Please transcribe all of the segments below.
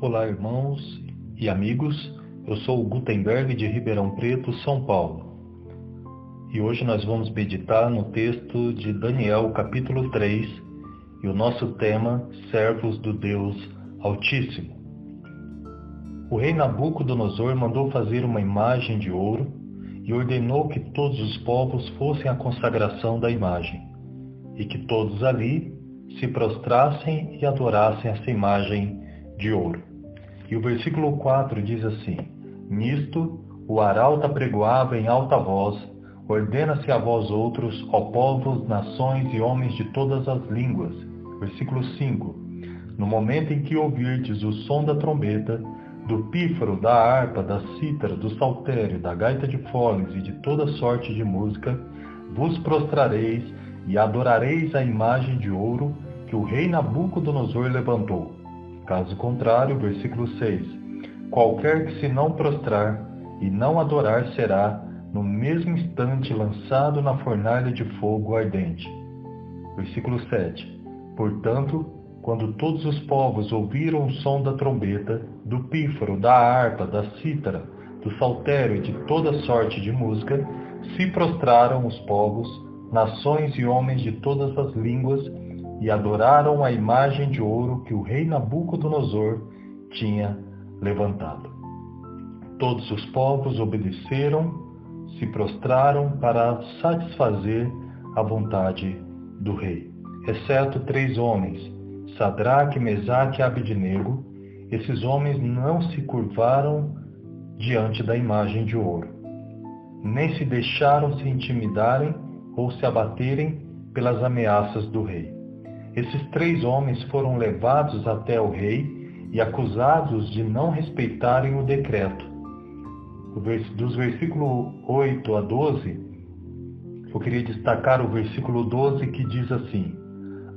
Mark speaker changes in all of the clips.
Speaker 1: Olá, irmãos e amigos. Eu sou o Gutenberg de Ribeirão Preto, São Paulo. E hoje nós vamos meditar no texto de Daniel, capítulo 3, e o nosso tema, Servos do Deus Altíssimo. O rei Nabucodonosor mandou fazer uma imagem de ouro e ordenou que todos os povos fossem à consagração da imagem, e que todos ali se prostrassem e adorassem essa imagem de ouro. E o versículo 4 diz assim: Nisto o arauto apregoava em alta voz: Ordena-se a vós outros, ó povos, nações e homens de todas as línguas. Versículo 5: No momento em que ouvirdes o som da trombeta, do pífaro, da harpa, da cítara, do saltério, da gaita de foles e de toda sorte de música, vos prostrareis e adorareis a imagem de ouro que o rei Nabucodonosor levantou. Caso contrário, versículo 6, qualquer que se não prostrar e não adorar será, no mesmo instante, lançado na fornalha de fogo ardente. Versículo 7, portanto, quando todos os povos ouviram o som da trombeta, do pífaro, da harpa, da cítara, do saltério e de toda sorte de música, se prostraram os povos, nações e homens de todas as línguas, e adoraram a imagem de ouro que o rei Nabucodonosor tinha levantado. Todos os povos obedeceram, se prostraram para satisfazer a vontade do rei, exceto 3 homens, Sadraque, Mesaque e Abednego. Esses homens não se curvaram diante da imagem de ouro, nem se deixaram se intimidarem ou se abaterem pelas ameaças do rei. Esses 3 homens foram levados até o rei e acusados de não respeitarem o decreto. Dos versículos 8 a 12, eu queria destacar o versículo 12 que diz assim: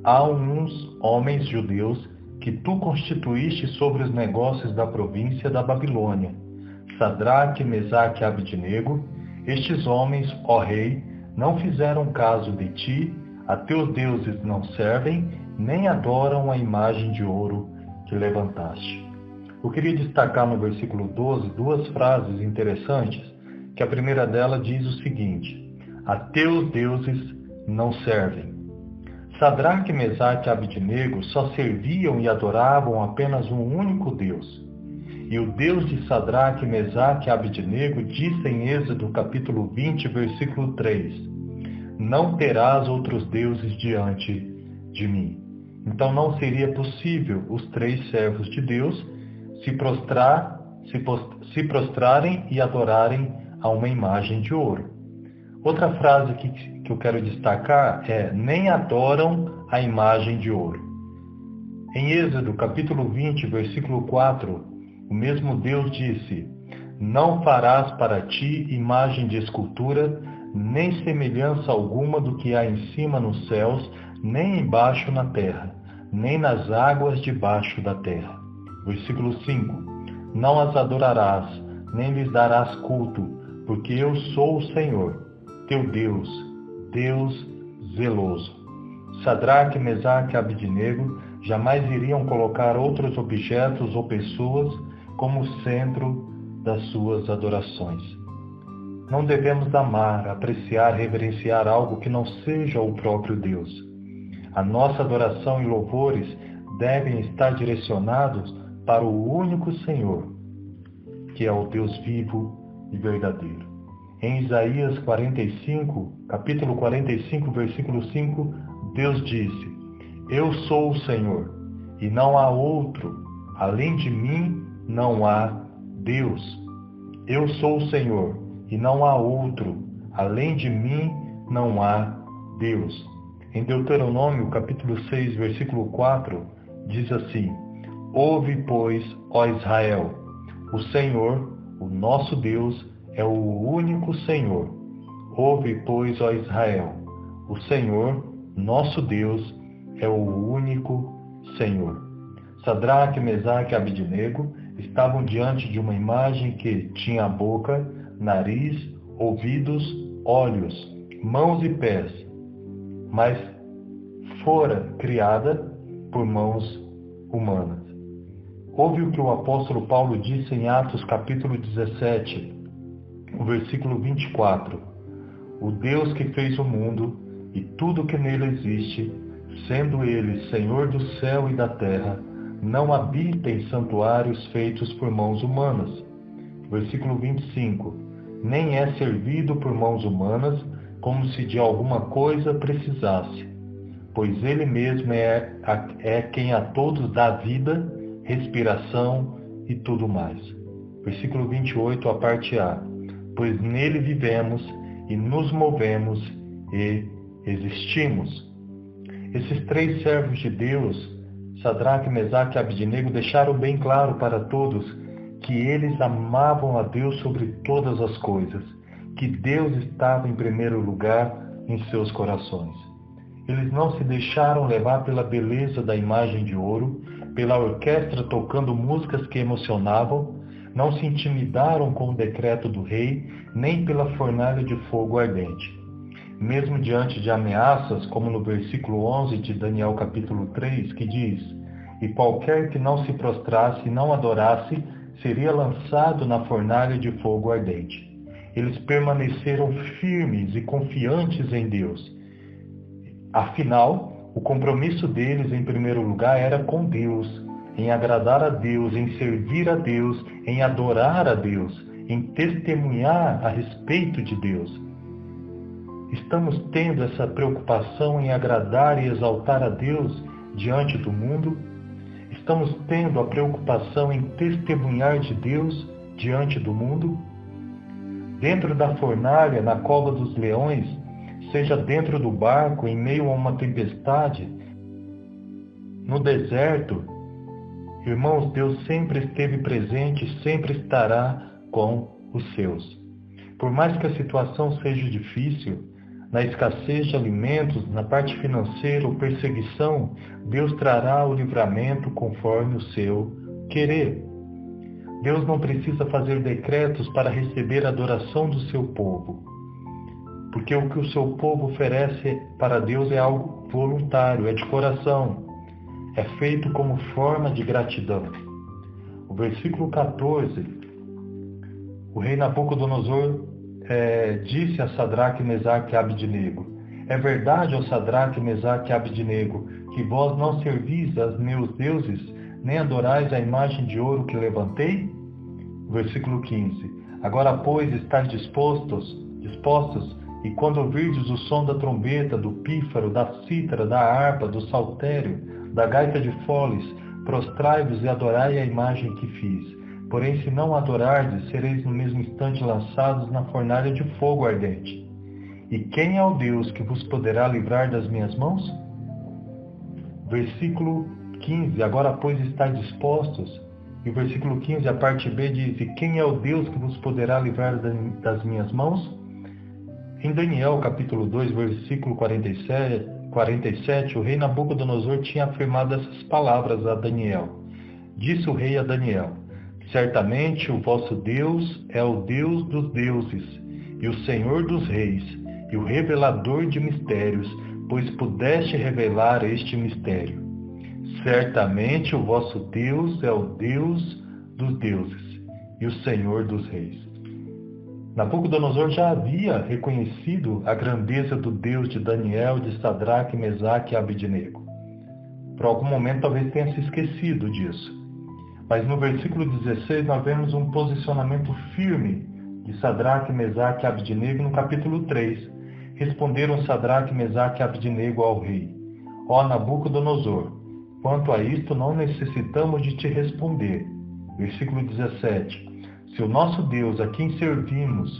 Speaker 1: Há uns homens judeus que tu constituíste sobre os negócios da província da Babilônia, Sadraque, Mesaque e Abednego. Estes homens, ó rei, não fizeram caso de ti, a teus deuses não servem, nem adoram a imagem de ouro que levantaste. Eu queria destacar no versículo 12 2 frases interessantes, que a primeira dela diz o seguinte: a teus deuses não servem. Sadraque, Mesaque e Abednego só serviam e adoravam apenas um único Deus. E o Deus de Sadraque, Mesaque e Abednego disse em Êxodo capítulo 20, versículo 3: Não terás outros deuses diante de mim. Então não seria possível os 3 servos de Deus se prostrarem e adorarem a uma imagem de ouro. Outra frase que eu quero destacar é: nem adoram a imagem de ouro. Em Êxodo capítulo 20, versículo 4, o mesmo Deus disse: Não farás para ti imagem de escultura, nem semelhança alguma do que há em cima nos céus, nem embaixo na terra, nem nas águas debaixo da terra. Versículo 5. Não as adorarás, nem lhes darás culto, porque eu sou o Senhor, teu Deus, Deus zeloso. Sadraque, Mesaque e Abednego jamais iriam colocar outros objetos ou pessoas como centro das suas adorações. Não devemos amar, apreciar, reverenciar algo que não seja o próprio Deus. A nossa adoração e louvores devem estar direcionados para o único Senhor, que é o Deus vivo e verdadeiro. Em Isaías 45, capítulo 45, versículo 5, Deus disse: Eu sou o Senhor, e não há outro, além de mim não há Deus. Eu sou o Senhor, e não há outro, além de mim não há Deus. Em Deuteronômio, capítulo 6, versículo 4, diz assim: Ouve, pois, ó Israel, o Senhor, o nosso Deus, é o único Senhor. Ouve, pois, ó Israel, o Senhor, nosso Deus, é o único Senhor. Sadraque, Mesaque e Abednego estavam diante de uma imagem que tinha boca, nariz, ouvidos, olhos, mãos e pés, mas fora criada por mãos humanas. Ouve o que o apóstolo Paulo disse em Atos capítulo 17, o versículo 24. O Deus que fez o mundo e tudo que nele existe, sendo ele Senhor do céu e da terra, não habita em santuários feitos por mãos humanas. Versículo 25. Nem é servido por mãos humanas, como se de alguma coisa precisasse, pois ele mesmo é quem a todos dá vida, respiração e tudo mais. Versículo 28, a parte A. Pois nele vivemos e nos movemos e existimos. Esses três servos de Deus, Sadraque, Mesaque e Abednego, deixaram bem claro para todos que eles amavam a Deus sobre todas as coisas, que Deus estava em primeiro lugar em seus corações. Eles não se deixaram levar pela beleza da imagem de ouro, pela orquestra tocando músicas que emocionavam, não se intimidaram com o decreto do rei, nem pela fornalha de fogo ardente. Mesmo diante de ameaças, como no versículo 11 de Daniel capítulo 3, que diz: "E qualquer que não se prostrasse e não adorasse, seria lançado na fornalha de fogo ardente." Eles permaneceram firmes e confiantes em Deus. Afinal, o compromisso deles, em primeiro lugar, era com Deus, em agradar a Deus, em servir a Deus, em adorar a Deus, em testemunhar a respeito de Deus. Estamos tendo essa preocupação em agradar e exaltar a Deus diante do mundo? Estamos tendo a preocupação em testemunhar de Deus diante do mundo? Dentro da fornalha, na cova dos leões, seja dentro do barco, em meio a uma tempestade, no deserto, irmãos, Deus sempre esteve presente e sempre estará com os seus. Por mais que a situação seja difícil, na escassez de alimentos, na parte financeira ou perseguição, Deus trará o livramento conforme o seu querer. Deus não precisa fazer decretos para receber a adoração do seu povo, porque o que o seu povo oferece para Deus é algo voluntário, é de coração, é feito como forma de gratidão. O versículo 14, o rei Nabucodonosor disse a Sadraque, Mesaque e Abednego: "É verdade, ó Sadraque, Mesaque e Abednego, que vós não servis aos meus deuses, nem adorais a imagem de ouro que levantei?" Versículo 15. "Agora, pois, estáis dispostos, e quando ouvirdes o som da trombeta, do pífaro, da cítara, da harpa, do saltério, da gaita de foles, prostrai-vos e adorai a imagem que fiz. Porém, se não adorardes, sereis no mesmo instante lançados na fornalha de fogo ardente. E quem é o Deus que vos poderá livrar das minhas mãos?" Versículo 15. "Agora, pois, estáis dispostos." E o versículo 15, a parte B, diz: "E quem é o Deus que vos poderá livrar das minhas mãos?" Em Daniel, capítulo 2, versículo 47, o rei Nabucodonosor tinha afirmado essas palavras a Daniel. Disse o rei a Daniel: "Certamente o vosso Deus é o Deus dos deuses, e o Senhor dos reis, e o revelador de mistérios, pois pudeste revelar este mistério. Certamente o vosso Deus é o Deus dos deuses, e o Senhor dos reis." Nabucodonosor já havia reconhecido a grandeza do Deus de Daniel, de Sadraque, Mesaque e Abednego. Por algum momento talvez tenha se esquecido disso. Mas no versículo 16 nós vemos um posicionamento firme de Sadraque, Mesaque e Abednego no capítulo 3. Responderam Sadraque, Mesaque e Abednego ao rei: "Ó Nabucodonosor, quanto a isto não necessitamos de te responder." Versículo 17. "Se o nosso Deus, a quem servimos,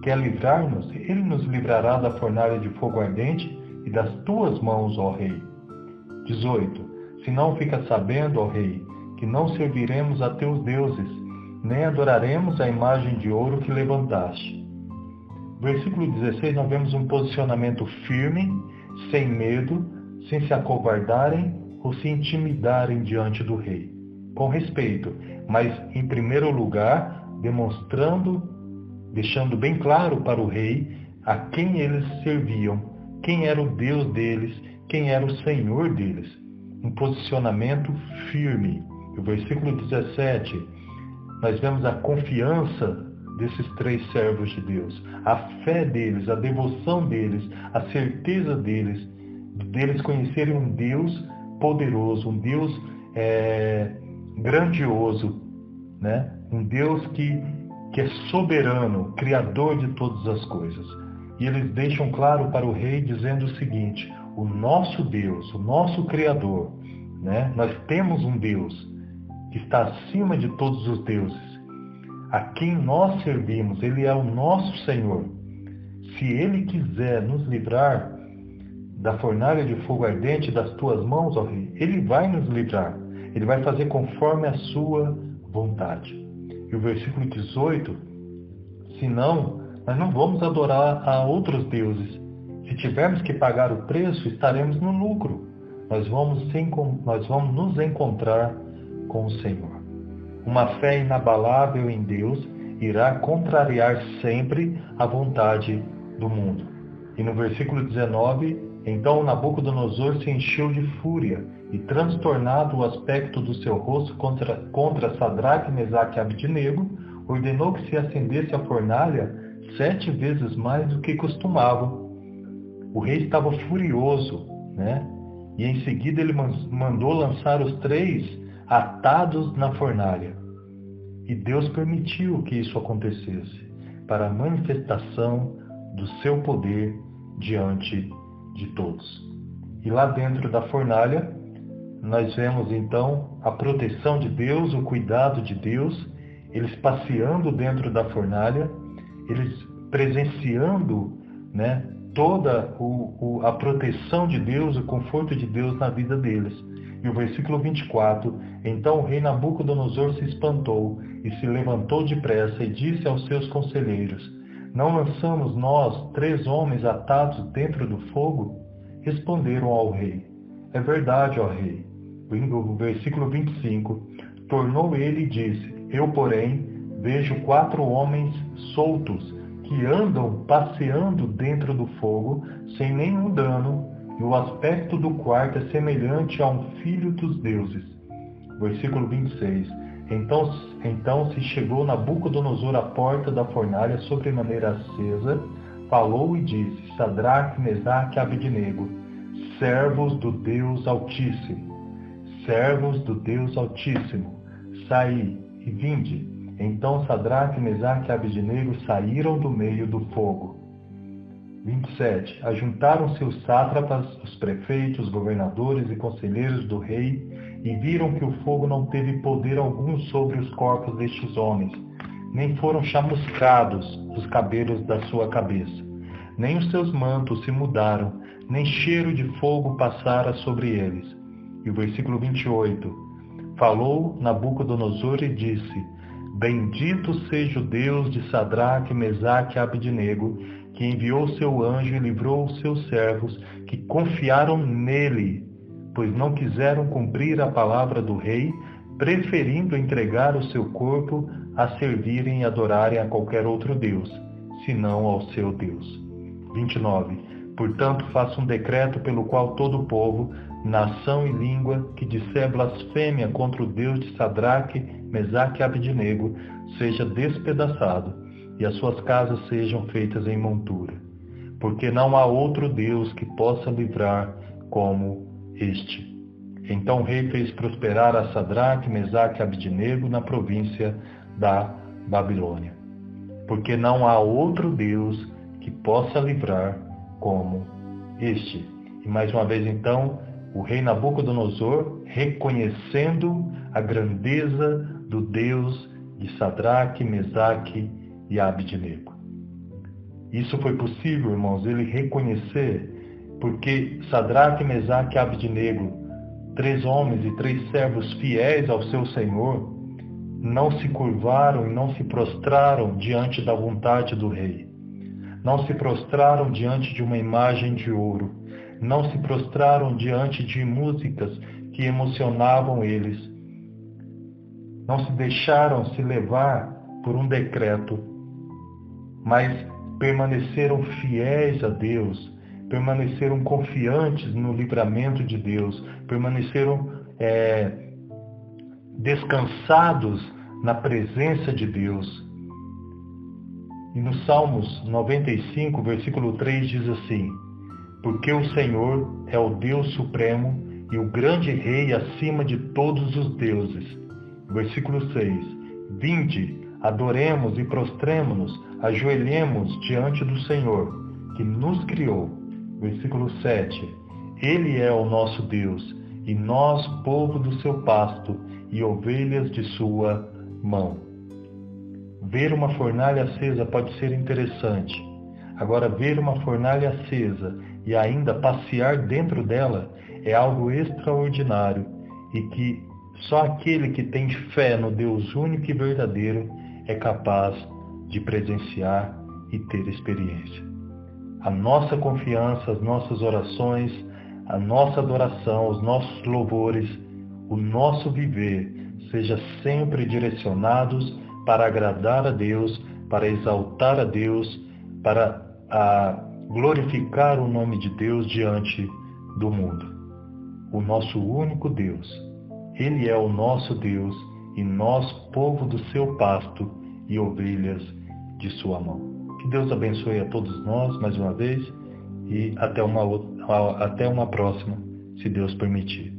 Speaker 1: quer livrar-nos, ele nos livrará da fornalha de fogo ardente e das tuas mãos, ó rei." 18. "Se não fica sabendo, ó rei, que não serviremos a teus deuses, nem adoraremos a imagem de ouro que levantaste." Versículo 16, nós vemos um posicionamento firme, sem medo, sem se acovardarem ou se intimidarem diante do rei. Com respeito, mas em primeiro lugar, deixando bem claro para o rei a quem eles serviam, quem era o Deus deles, quem era o Senhor deles. Um posicionamento firme. E o versículo 17, nós vemos a confiança desses 3 servos de Deus, a fé deles, a devoção deles, a certeza deles conhecerem um Deus poderoso, um Deus grandioso, né? Um Deus que é soberano, criador de todas as coisas. E eles deixam claro para o rei dizendo o seguinte: o nosso Deus, o nosso Criador, né? Nós temos um Deus que está acima de todos os deuses, a quem nós servimos, Ele é o nosso Senhor. Se Ele quiser nos livrar da fornalha de fogo ardente das tuas mãos, ó rei, Ele vai nos livrar. Ele vai fazer conforme a sua vontade. E o versículo 18, senão, nós não vamos adorar a outros deuses. Se tivermos que pagar o preço, estaremos no lucro. Nós vamos nos encontrar com o Senhor. Uma fé inabalável em Deus irá contrariar sempre a vontade do mundo. E no versículo 19, então Nabucodonosor se encheu de fúria e, transtornado o aspecto do seu rosto contra Sadraque, Mesaque e Abidnego, ordenou que se acendesse a fornalha 7 vezes mais do que costumava. O rei estava furioso, né? E em seguida ele mandou lançar os 3 atados na fornalha. E Deus permitiu que isso acontecesse, para a manifestação do seu poder diante de todos. E lá dentro da fornalha, nós vemos então a proteção de Deus, o cuidado de Deus, eles passeando dentro da fornalha, eles presenciando, né, toda a proteção de Deus, o conforto de Deus na vida deles. E o versículo 24, então o rei Nabucodonosor se espantou e se levantou depressa e disse aos seus conselheiros: não lançamos nós 3 homens atados dentro do fogo? Responderam ao rei: é verdade, ó rei. O versículo 25, tornou ele e disse: eu, porém, vejo 4 homens soltos que andam passeando dentro do fogo sem nenhum dano, e o aspecto do quarto é semelhante a um filho dos deuses. Versículo 26. Então se chegou Nabucodonosor à porta da fornalha sobremaneira acesa, falou e disse: Sadraque, Mesaque e Abidnego, servos do Deus Altíssimo, saí e vinde. Então Sadraque, Mesaque e Abidnego saíram do meio do fogo. 27. Ajuntaram-se os sátrapas, os prefeitos, os governadores e conselheiros do rei, e viram que o fogo não teve poder algum sobre os corpos destes homens, nem foram chamuscados os cabelos da sua cabeça, nem os seus mantos se mudaram, nem cheiro de fogo passara sobre eles. E o versículo 28. Falou Nabucodonosor e disse: bendito seja o Deus de Sadraque, Mesaque e Abidnego, que enviou seu anjo e livrou os seus servos, que confiaram nele, pois não quiseram cumprir a palavra do rei, preferindo entregar o seu corpo a servirem e adorarem a qualquer outro Deus, senão ao seu Deus. 29. Portanto, faço um decreto pelo qual todo o povo, nação e língua que disser blasfêmia contra o Deus de Sadraque, Mesaque e Abidnego seja despedaçado, e as suas casas sejam feitas em montura, porque não há outro Deus que possa livrar como este. Então o rei fez prosperar a Sadraque, Mesaque e Abidnego na província da Babilônia, porque não há outro Deus que possa livrar como este. E mais uma vez então, o rei Nabucodonosor, reconhecendo a grandeza do Deus de Sadraque, Mesaque e Abidnego. Isso foi possível, irmãos, ele reconhecer, porque Sadraque, Mesaque e Abidnego, 3 homens e 3 servos fiéis ao seu Senhor, não se curvaram e não se prostraram diante da vontade do rei. Não se prostraram diante de uma imagem de ouro. Não se prostraram diante de músicas que emocionavam eles. Não se deixaram se levar por um decreto, mas permaneceram fiéis a Deus, permaneceram confiantes no livramento de Deus, permaneceram descansados na presença de Deus. E no Salmos 95, versículo 3 diz assim: porque o Senhor é o Deus supremo e o grande Rei acima de todos os deuses. Versículo 6. Vinde, adoremos e prostremo-nos, ajoelhemos diante do Senhor, que nos criou. Versículo 7. Ele é o nosso Deus, e nós, povo do seu pasto, e ovelhas de sua mão. Ver uma fornalha acesa pode ser interessante. Agora, ver uma fornalha acesa e ainda passear dentro dela é algo extraordinário e que só aquele que tem fé no Deus único e verdadeiro é capaz de presenciar e ter experiência. A nossa confiança, as nossas orações, a nossa adoração, os nossos louvores, o nosso viver, seja sempre direcionados para agradar a Deus, para exaltar a Deus, para glorificar o nome de Deus diante do mundo. O nosso único Deus. Ele é o nosso Deus e nós, povo do seu pasto e ovelhas de sua mão. Que Deus abençoe a todos nós mais uma vez e até uma próxima, se Deus permitir.